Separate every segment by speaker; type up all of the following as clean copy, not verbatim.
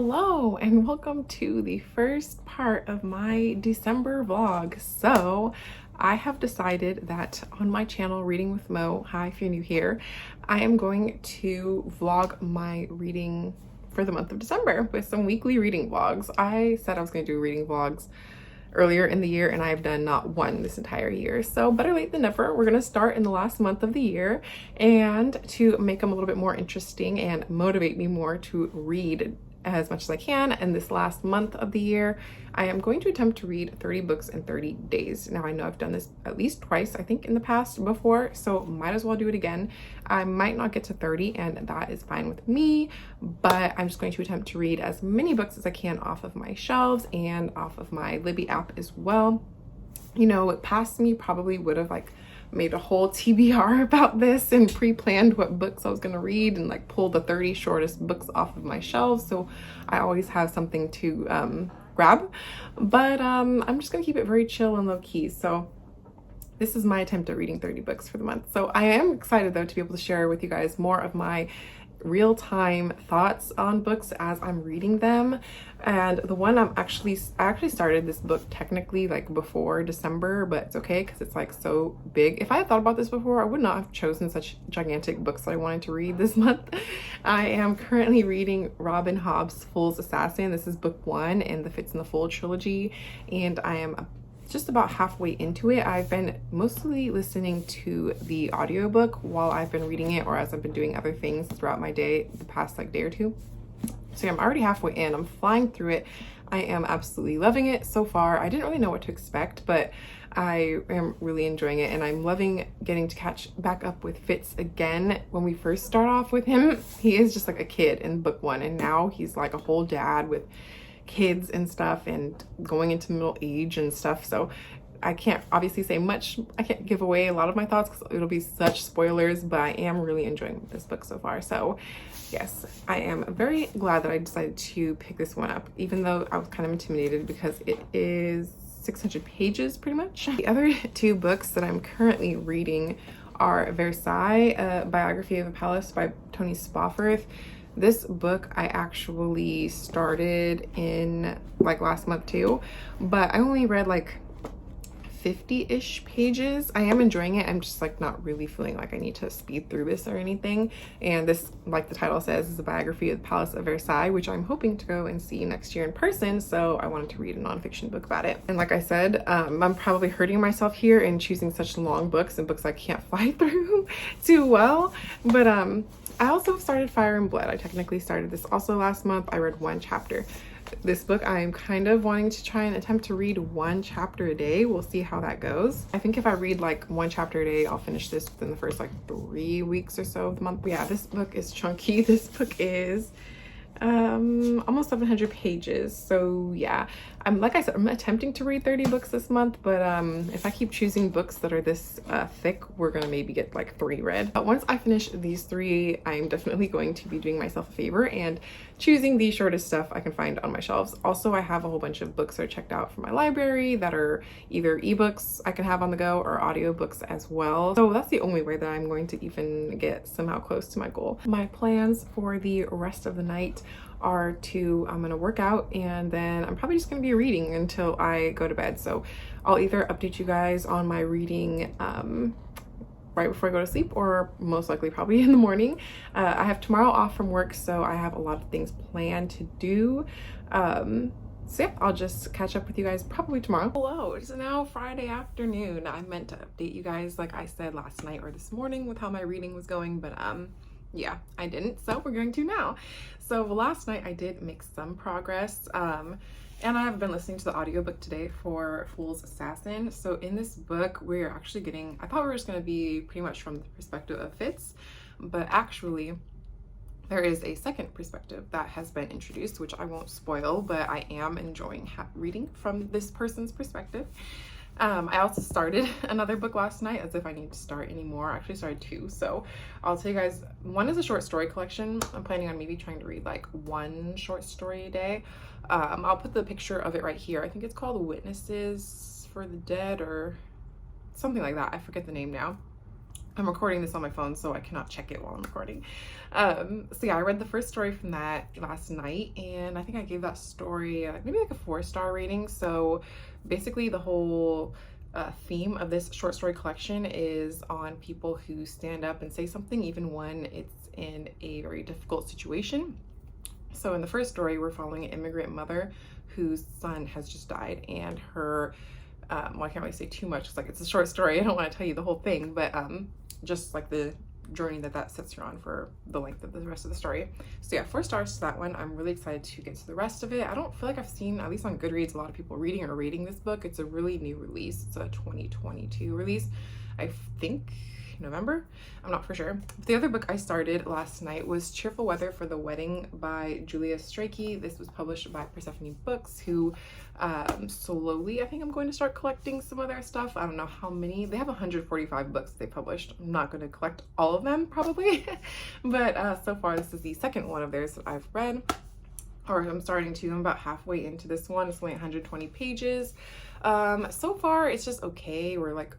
Speaker 1: Hello and welcome to the first part of my December vlog. So I have decided that on my channel Reading with Mo, hi if you're new here, I am going to vlog my reading for the month of December with some weekly reading vlogs. I said I was going to do reading vlogs earlier in the year and I've done not one this entire year, so better late than never. We're going to start in the last month of the year, and to make them a little bit more interesting and motivate me more to read as much as I can in this last month of the year, I am going to attempt to read 30 books in 30 days. Now I know I've done this at least twice, I think, in the past before, so might as well do it again. I might not get to 30 and that is fine with me, but I'm just going to attempt to read as many books as I can off of my shelves and off of my Libby app as well. You know, past me probably would have made a whole TBR about this and pre-planned what books I was going to read and pull the 30 shortest books off of my shelves, so I always have something to grab. But I'm just going to keep it very chill and low-key. So this is my attempt at reading 30 books for the month. So I am excited though to be able to share with you guys more of my real-time thoughts on books as I'm reading them. And the one I actually started this book technically before December, but it's okay because it's so big. If I had thought about this before, I would not have chosen such gigantic books that I wanted to read this month. I am currently reading Robin Hobb's Fool's Assassin. This is book 1 in the Fits in the Fold trilogy, and I am just about halfway into it. I've been mostly listening to the audiobook while I've been reading it, or as I've been doing other things throughout my day, the past day or two. So yeah, I'm already halfway in. I'm flying through it. I am absolutely loving it so far. I didn't really know what to expect, but I am really enjoying it, and I'm loving getting to catch back up with Fitz again. When we first start off with him, he is just like a kid in book 1, and now he's like a whole dad with kids and stuff and going into middle age and stuff. So I can't obviously say much. I can't give away a lot of my thoughts because it'll be such spoilers, but I am really enjoying this book so far. So yes, I am very glad that I decided to pick this one up, even though I was kind of intimidated because it is 600 pages pretty much. The other 2 books that I'm currently reading are Versailles, a biography of a palace by Tony Spofforth. This book I actually started in last month too, but I only read 50-ish pages. I am enjoying it. I'm just not really feeling like I need to speed through this or anything. And this, like the title says, is a biography of the Palace of Versailles, which I'm hoping to go and see next year in person. So I wanted to read a nonfiction book about it. And like I said, I'm probably hurting myself here in choosing such long books and books I can't fly through too well. But I also started Fire and Blood. I technically started this also last month. I read 1 chapter. This book I'm kind of wanting to try and attempt to read 1 chapter a day. We'll see how that goes. I think if I read 1 chapter a day, I'll finish this within the first 3 weeks or so of the month. But yeah, this book is chunky. This book is almost 700 pages. So yeah, like I said, I'm attempting to read 30 books this month, but if I keep choosing books that are this thick, we're gonna maybe get 3 read. But once I finish these 3, I'm definitely going to be doing myself a favor and choosing the shortest stuff I can find on my shelves. Also, I have a whole bunch of books that are checked out from my library that are either ebooks I can have on the go or audiobooks as well. So that's the only way that I'm going to even get somehow close to my goal. My plans for the rest of the night are I'm gonna work out, and then I'm probably just gonna be reading until I go to bed. So I'll either update you guys on my reading right before I go to sleep, or most likely probably in the morning. I have tomorrow off from work, so I have a lot of things planned to do. So yeah, I'll just catch up with you guys probably tomorrow. Hello, it's now Friday afternoon. I meant to update you guys like I said last night or this morning with how my reading was going, but yeah, I didn't, so we're going to now. So last night I did make some progress, and I have been listening to the audiobook today for Fool's Assassin. So in this book, we're actually getting, I thought we were just going to be pretty much from the perspective of Fitz, but actually there is a second perspective that has been introduced, which I won't spoil, but I am enjoying reading from this person's perspective. I also started another book last night, as if I need to start anymore. I actually started 2, so I'll tell you guys. 1 is a short story collection. I'm planning on maybe trying to read 1 short story a day. I'll put the picture of it right here. I think it's called Witnesses for the Dead or something like that. I forget the name now. I'm recording this on my phone, so I cannot check it while I'm recording. So yeah, I read the first story from that last night, and I think I gave that story maybe like a 4-star rating. So basically the whole theme of this short story collection is on people who stand up and say something even when it's in a very difficult situation. So in the first story, we're following an immigrant mother whose son has just died, and her well, I can't really say too much because like it's a short story. I don't want to tell you the whole thing, but just like the journey that sets her on for the length of the rest of the story. So yeah, 4 stars to that one. I'm really excited to get to the rest of it. I don't feel like I've seen, at least on Goodreads, a lot of people reading or rating this book. It's a really new release. It's a 2022 release. I think November, I'm not for sure. The other book I started last night was Cheerful Weather for the Wedding by Julia Strachey. This was published by Persephone Books, who slowly I think I'm going to start collecting some of their stuff. I don't know how many. They have 145 books they published. I'm not going to collect all of them probably, but so far this is the second one of theirs that I've read, or I'm starting to. I'm about halfway into this one. It's only 120 pages. So far it's just okay. We're like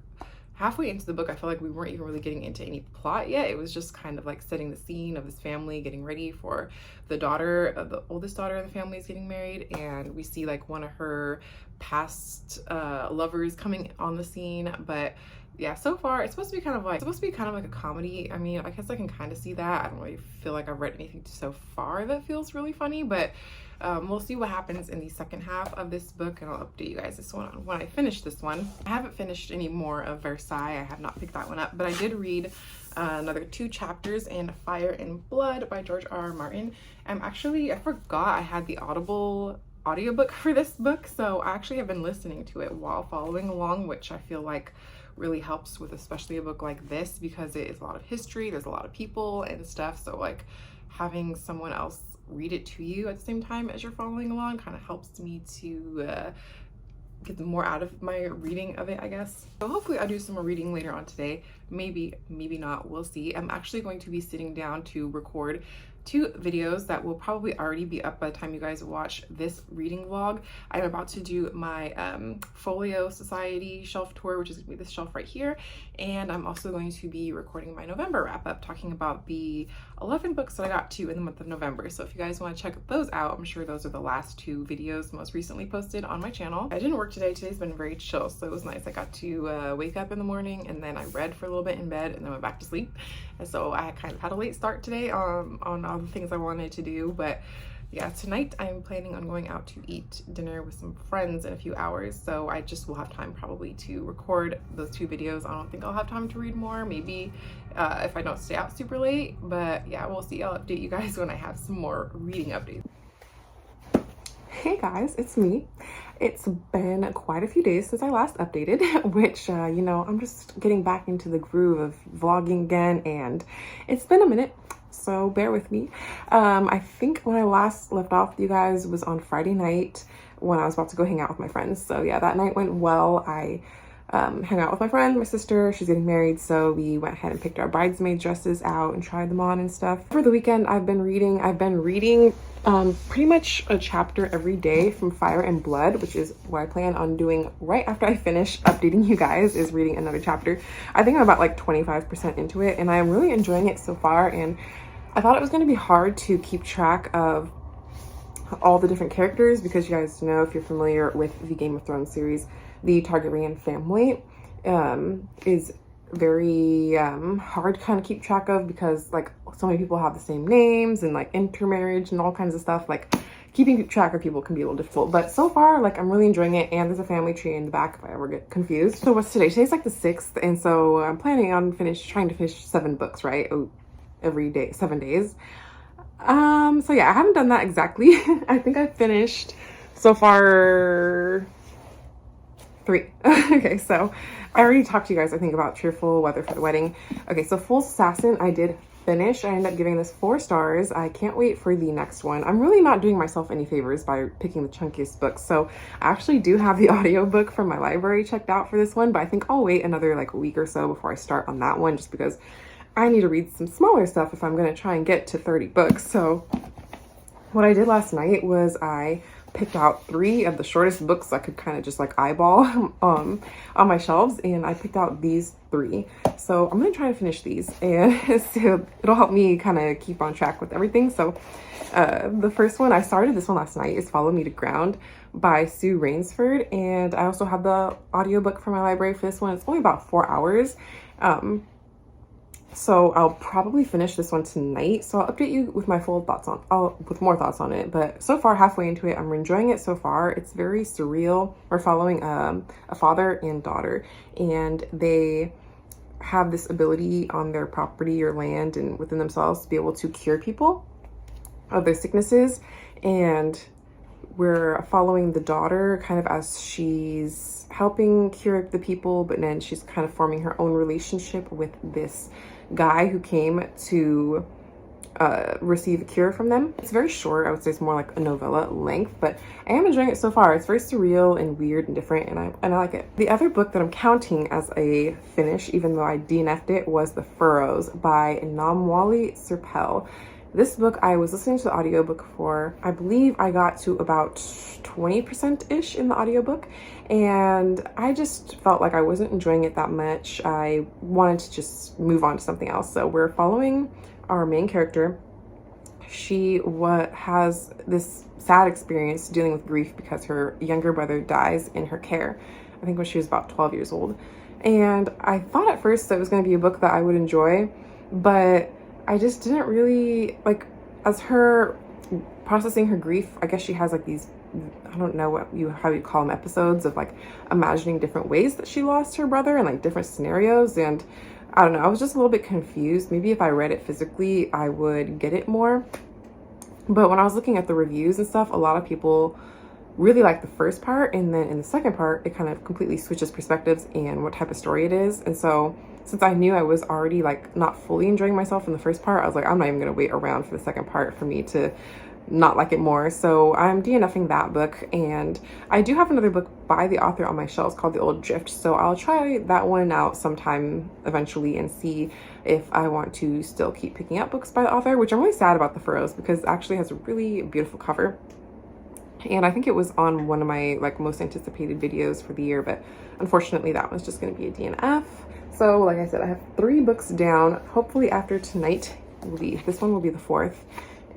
Speaker 1: halfway into the book. I feel like we weren't even really getting into any plot yet. It was just kind of like setting the scene of this family getting ready for the daughter, the oldest daughter of the family is getting married, and we see like one of her past lovers coming on the scene. But yeah, so far it's supposed to be kind of like a comedy. I mean, I guess I can kind of see that. I don't really feel like I've read anything so far that feels really funny, but we'll see what happens in the second half of this book, and I'll update you guys this one when I finish this one. I haven't finished any more of Versailles. I have not picked that one up, but I did read another 2 chapters in Fire and Blood by George R.R. Martin. I forgot I had the Audible audiobook for this book, so I actually have been listening to it while following along, which I feel like really helps with especially a book like this, because it is a lot of history, there's a lot of people and stuff, so like having someone else read it to you at the same time as you're following along kind of helps me to get more out of my reading of it, I guess. So hopefully I'll do some more reading later on today. Maybe not, we'll see. I'm actually going to be sitting down to record 2 videos that will probably already be up by the time you guys watch this reading vlog. I'm about to do my Folio Society shelf tour, which is gonna be this shelf right here, and I'm also going to be recording my November wrap up, talking about the 11 books that I got to in the month of November. So if you guys want to check those out, I'm sure those are the last 2 videos most recently posted on my channel. I didn't work today. Today's been very chill, so it was nice. I got to wake up in the morning, and then I read for a little bit in bed, and then went back to sleep. And so I kind of had a late start today on all the things I wanted to do. But yeah, tonight I'm planning on going out to eat dinner with some friends in a few hours, so I just will have time probably to record those 2 videos. I don't think I'll have time to read more, maybe if I don't stay out super late, but yeah, we'll see. I'll update you guys when I have some more reading updates. Hey guys, it's me. It's been quite a few days since I last updated, which, you know, I'm just getting back into the groove of vlogging again, and it's been a minute, so bear with me. I think when I last left off with you guys was on Friday night when I was about to go hang out with my friends. So yeah, that night went well. I hung out with my friend, my sister, she's getting married, so we went ahead and picked our bridesmaid dresses out and tried them on and stuff. For the weekend, I've been reading pretty much a chapter every day from Fire and Blood, which is what I plan on doing right after I finish updating you guys, is reading another chapter. I think I'm about like 25% into it, and I'm really enjoying it so far. And I thought it was going to be hard to keep track of all the different characters, because you guys know, if you're familiar with the Game of Thrones series, the Targaryen family is very hard to kind of keep track of, because like so many people have the same names and like intermarriage and all kinds of stuff. Like keeping track of people can be a little difficult, but so far like I'm really enjoying it. And there's a family tree in the back if I ever get confused. So what's today? Today's like the 6th, and so I'm planning on trying to finish 7 books, right? Every day, 7 days. So yeah, I haven't done that exactly. I think I finished so far 3. Okay, so I already talked to you guys, I think, about Cheerful Weather for the Wedding. Okay, so Full Assassin I did finish. I ended up giving this 4 stars. I can't wait for the next one. I'm really not doing myself any favors by picking the chunkiest books, so I actually do have the audiobook from my library checked out for this one, but I think I'll wait another like a week or so before I start on that one, just because I need to read some smaller stuff if I'm going to try and get to 30 books. So what I did last night was I picked out 3 of the shortest books I could kind of just like eyeball on my shelves, and I picked out these 3. So I'm gonna try to finish these, and so it'll help me kind of keep on track with everything. So the first one, I started this one last night, is Follow Me to Ground by Sue Rainsford, and I also have the audiobook from my library for this one. It's only about 4 hours. So I'll probably finish this one tonight. So I'll update you with my full thoughts with more thoughts on it. But so far, halfway into it, I'm enjoying it so far. It's very surreal. We're following a father and daughter, and they have this ability on their property or land and within themselves to be able to cure people of their sicknesses. And we're following the daughter kind of as she's helping cure the people, but then she's kind of forming her own relationship with this guy who came to receive a cure from them. It's very short. I would say it's more like a novella length, but I am enjoying it so far. It's very surreal and weird and different, and I like it. The other book that I'm counting as a finish, even though I DNF'd it, was The Furrows by Namwali Serpell. This book, I was listening to the audiobook for, I believe I got to about 20%-ish in the audiobook, and I just felt like I wasn't enjoying it that much. I wanted to just move on to something else. So we're following our main character. She has this sad experience dealing with grief because her younger brother dies in her care, I think when she was about 12 years old. And I thought at first that it was going to be a book that I would enjoy, but I just didn't really, like, as her processing her grief, I guess she has like these, I don't know how you call them, episodes of like imagining different ways that she lost her brother and like different scenarios. And I don't know, I was just a little bit confused. Maybe if I read it physically, I would get it more. But when I was looking at the reviews and stuff, a lot of people really like the first part, and then in the second part, it kind of completely switches perspectives and what type of story it is. And so since I knew I was already like not fully enjoying myself in the first part, I was like, I'm not even gonna wait around for the second part for me to not like it more. So I'm DNFing that book, and I do have another book by the author on my shelves called The Old Drift. So I'll try that one out sometime eventually and see if I want to still keep picking up books by the author, which I'm really sad about The Furrows because it actually has a really beautiful cover. And I think it was on one of my like most anticipated videos for the year, but unfortunately that one's just going to be a DNF. So like I said, I have 3 books down. Hopefully after tonight, this one will be the 4th.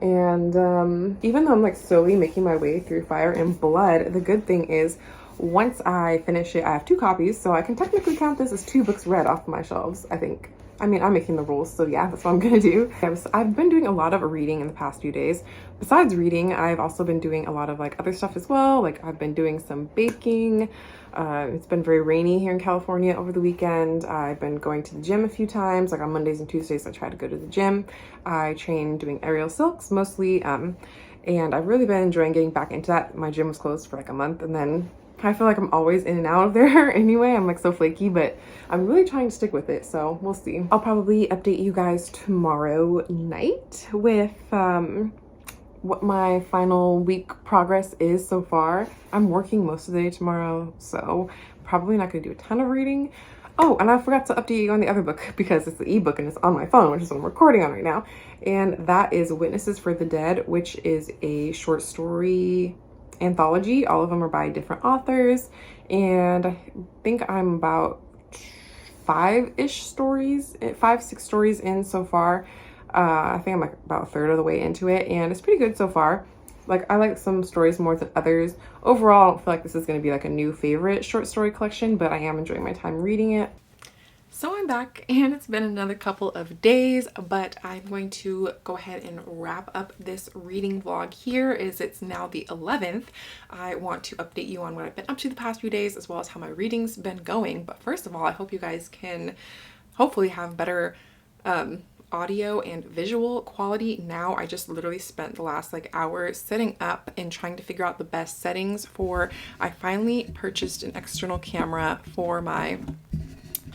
Speaker 1: And even though I'm like slowly making my way through Fire and Blood, the good thing is once I finish it, I have 2 copies, so I can technically count this as 2 books read off my shelves, I think. I mean, I'm making the rules, so yeah, that's what I'm gonna do. I've been doing a lot of reading in the past few days. Besides reading, I've also been doing a lot of like other stuff as well. Like I've been doing some baking. It's been very rainy here in California over the weekend. I've been going to the gym a few times, like on Mondays and Tuesdays I try to go to the gym. I train doing aerial silks mostly, and I've really been enjoying getting back into that. My gym was closed for like a month, and then I feel like I'm always in and out of there anyway. I'm like so flaky, but I'm really trying to stick with it, so we'll see. I'll probably update you guys tomorrow night with what my final week progress is so far. I'm working most of the day tomorrow, so probably not gonna do a ton of reading. Oh, and I forgot to update you on the other book because it's the ebook and it's on my phone, which is what I'm recording on right now. And that is Witnesses for the Dead, which is a short story anthology. All of them are by different authors, and I think I'm about 5-ish stories, 5-6 stories in so far. I think I'm like about a third of the way into it, and it's pretty good so far. Like I like some stories more than others. Overall, I don't feel like this is going to be like a new favorite short story collection, but I am enjoying my time reading it. So I'm back, and it's been another couple of days, but I'm going to go ahead and wrap up this reading vlog here as it's now the 11th. I want to update you on what I've been up to the past few days, as well as how my reading's been going. But first of all, I hope you guys can hopefully have better audio and visual quality now. I just literally spent the last like hour setting up and trying to figure out the best settings for, I finally purchased an external camera for my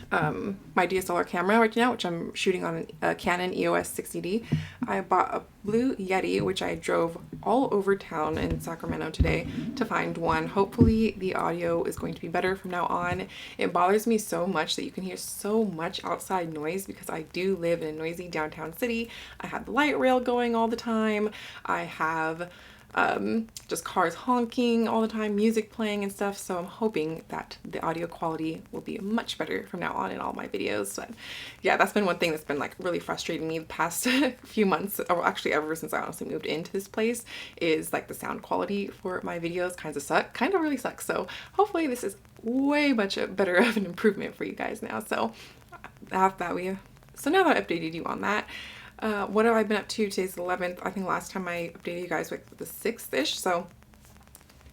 Speaker 1: my DSLR camera right now, which I'm shooting on a Canon EOS 60D. I bought a blue Yeti, which I drove all over town in Sacramento today to find one. Hopefully the audio is going to be better from now on. It bothers me so much that you can hear so much outside noise because I do live in a noisy downtown city. I have the light rail going all the time. I have just cars honking all the time, music playing and stuff. So I'm hoping that the audio quality will be much better from now on in all my videos. But yeah, that's been one thing that's been like really frustrating me the past few months, or actually ever since I honestly moved into this place, is like the sound quality for my videos kind of really sucks. So hopefully this is way much better of an improvement for you guys now. So now that I updated you on that, what have I been up to? Today's the 11th. I think last time I updated you guys with the 6th-ish, so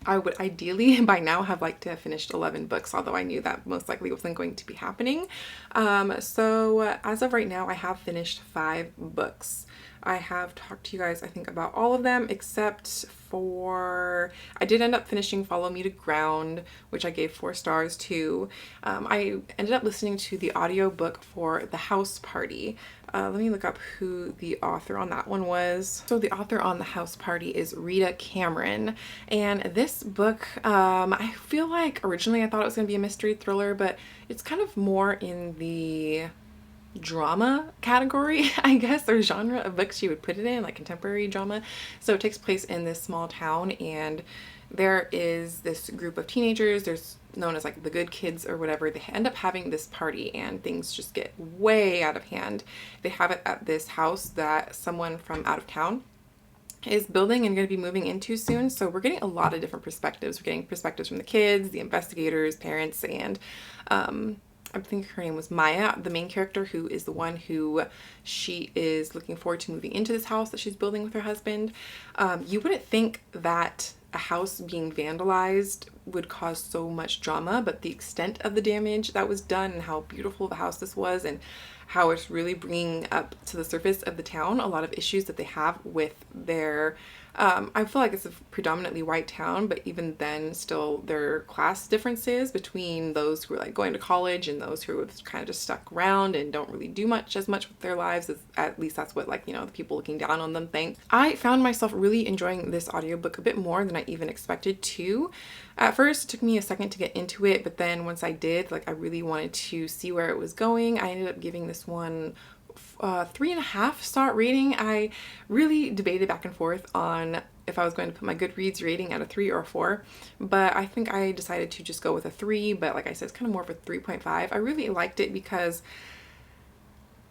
Speaker 1: I would ideally by now have liked to have finished 11 books, although I knew that most likely wasn't going to be happening. So as of right now, I have finished 5 books. I have talked to you guys, I think, about all of them except for, I did end up finishing Follow Me to Ground, which I gave 4 stars to. I ended up listening to the audiobook for The House Party. Let me look up who the author on that one was. So the author on The House Party is Rita Cameron. And this book, I feel like originally I thought it was going to be a mystery thriller, but it's kind of more in the drama category, I guess, or genre of books you would put it in, like contemporary drama. So it takes place in this small town, and there is this group of teenagers, there's known as like the good kids or whatever. They end up having this party and things just get way out of hand. They have it at this house that someone from out of town is building and going to be moving into soon. So we're getting a lot of different perspectives. We're getting perspectives from the kids, the investigators, parents, and I think her name was Maya, the main character, who is the one who she is looking forward to moving into this house that she's building with her husband. You wouldn't think that a house being vandalized would cause so much drama, but the extent of the damage that was done and how beautiful the house this was and how it's really bringing up to the surface of the town a lot of issues that they have with their I feel like it's a predominantly white town, but even then still there are class differences between those who are like going to college and those who have kind of just stuck around and don't really do much with their lives. At least that's what, like, you know, the people looking down on them think. I found myself really enjoying this audiobook a bit more than I even expected to. At first it took me a second to get into it, but then once I did, like, I really wanted to see where it was going. I ended up giving this one 3.5 star rating. I really debated back and forth on if I was going to put my Goodreads rating at a 3 or a 4, but I think I decided to just go with a 3, but like I said, it's kind of more of a 3.5. I really liked it because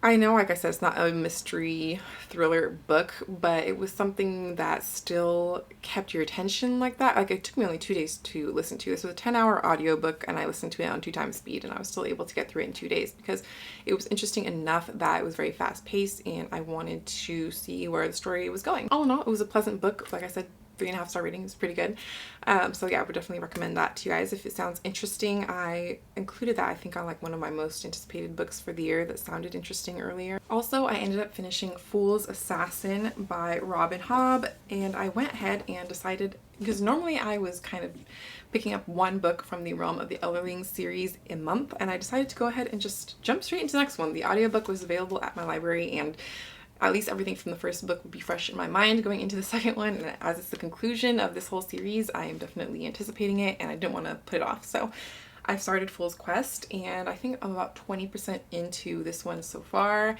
Speaker 1: I know, like I said, it's not a mystery thriller book, but it was something that still kept your attention like that. Like, it took me only 2 days to listen to. This was a 10-hour audiobook, and I listened to it on 2 times speed, and I was still able to get through it in 2 days because it was interesting enough that it was very fast-paced, and I wanted to see where the story was going. All in all, it was a pleasant book. Like I said, 3.5 star rating is pretty good. So yeah, I would definitely recommend that to you guys if it sounds interesting. I included that, I think, on like one of my most anticipated books for the year that sounded interesting earlier. Also, I ended up finishing Fool's Assassin by Robin Hobb, and I went ahead and decided, because normally I was kind of picking up one book from the realm of the Elderling series a month, and I decided to go ahead and just jump straight into the next one. The audiobook was available at my library, and at least everything from the first book would be fresh in my mind going into the second one, and as it's the conclusion of this whole series, I am definitely anticipating it and I didn't want to put it off. So I started Fool's Quest, and I think I'm about 20% into this one so far.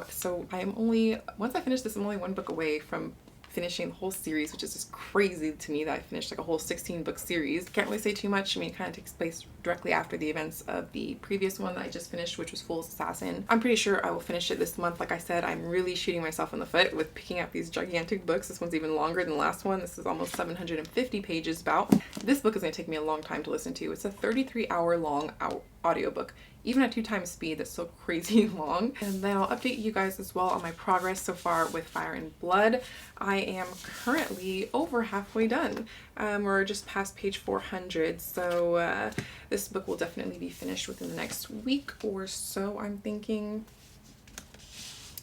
Speaker 1: So I am only, once I finish this, I'm only 1 book away from finishing the whole series, which is just crazy to me that I finished like a whole 16-book series. Can't really say too much. I mean, it kind of takes place directly after the events of the previous one that I just finished, which was Fool's Assassin. I'm pretty sure I will finish it this month. Like I said, I'm really shooting myself in the foot with picking up these gigantic books. This one's even longer than the last one. This is almost 750 pages about. This book is going to take me a long time to listen to. It's a 33-hour long audiobook. Even at 2 times speed, that's so crazy long. And then I'll update you guys as well on my progress so far with Fire and Blood. I am currently over halfway done. We're just past page 400, so this book will definitely be finished within the next week or so, I'm thinking.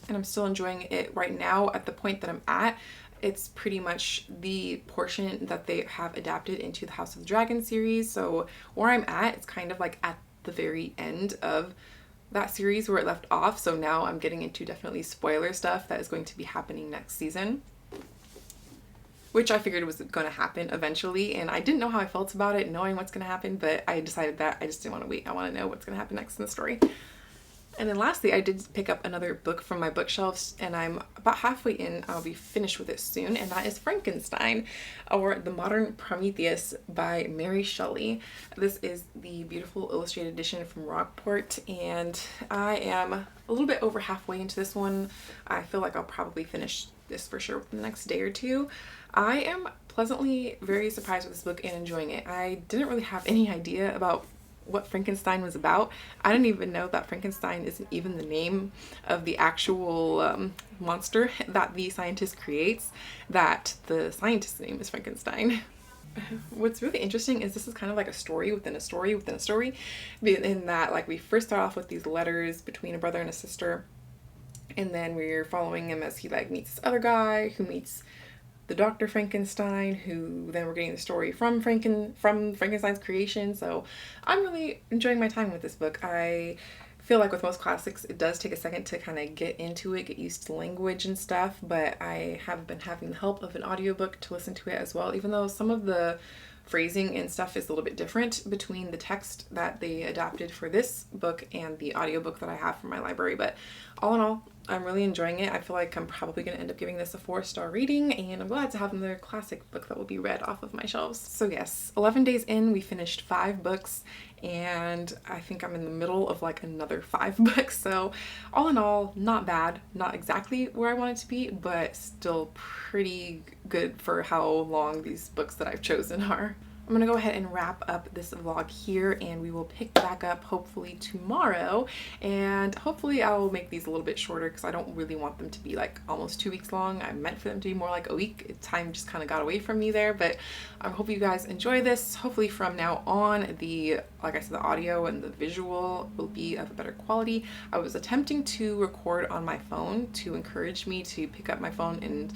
Speaker 1: And I'm still enjoying it right now at the point that I'm at. It's pretty much the portion that they have adapted into the House of the Dragon series. So where I'm at, it's kind of like at the very end of that series where it left off. So now I'm getting into definitely spoiler stuff that is going to be happening next season. which I figured was going to happen eventually. And I didn't know how I felt about it, knowing what's going to happen, but I decided that I just didn't want to wait. I want to know what's going to happen next in the story. And then lastly, I did pick up another book from my bookshelves, and I'm about halfway in. I'll be finished with it soon, and that is Frankenstein, or The Modern Prometheus by Mary Shelley. This is the beautiful illustrated edition from Rockport, and I am a little bit over halfway into this one. I feel like I'll probably finish this for sure within the next day or two. I am pleasantly very surprised with this book and enjoying it. I didn't really have any idea about what Frankenstein was about. I didn't even know that Frankenstein isn't even the name of the actual monster that the scientist creates, that the scientist's name is Frankenstein. What's really interesting is this is kind of like a story within a story within a story, in that like we first start off with these letters between a brother and a sister, and then we're following him as he like meets this other guy who meets the Dr. Frankenstein, who then we're getting the story from Frankenstein's creation. So I'm really enjoying my time with this book. I feel like with most classics, it does take a second to kind of get into it, get used to language and stuff, but I have been having the help of an audiobook to listen to it as well, even though some of the phrasing and stuff is a little bit different between the text that they adapted for this book and the audiobook that I have from my library. But all in all, I'm really enjoying it. I feel like I'm probably going to end up giving this a 4-star rating, and I'm glad to have another classic book that will be read off of my shelves. So yes, 11 days in, we finished 5 books, and I think I'm in the middle of like another 5 books. So all in all, not bad. Not exactly where I want it to be, but still pretty good for how long these books that I've chosen are. I'm gonna go ahead and wrap up this vlog here, and we will pick back up hopefully tomorrow, and hopefully I'll make these a little bit shorter because I don't really want them to be like almost 2 weeks long. I meant for them to be more like a week. Time just kind of got away from me there, but I hope you guys enjoy this. Hopefully from now on, like I said, the audio and the visual will be of a better quality. I was attempting to record on my phone to encourage me to pick up my phone and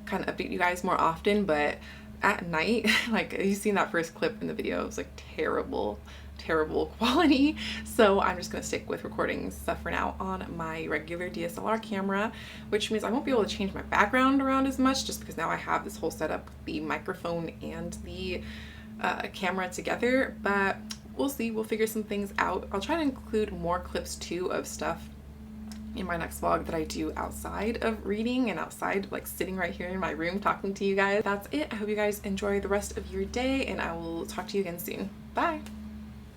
Speaker 1: kind of update you guys more often, but at night, like you seen that first clip in the video, it was like terrible quality. So I'm just gonna stick with recording stuff for now on my regular DSLR camera, which means I won't be able to change my background around as much just because now I have this whole setup, the microphone and the camera together, but we'll see. We'll figure some things out. I'll try to include more clips too of stuff in my next vlog that I do outside of reading and outside like sitting right here in my room talking to you guys. That's it. I hope you guys enjoy the rest of your day, and I will talk to you again soon. Bye.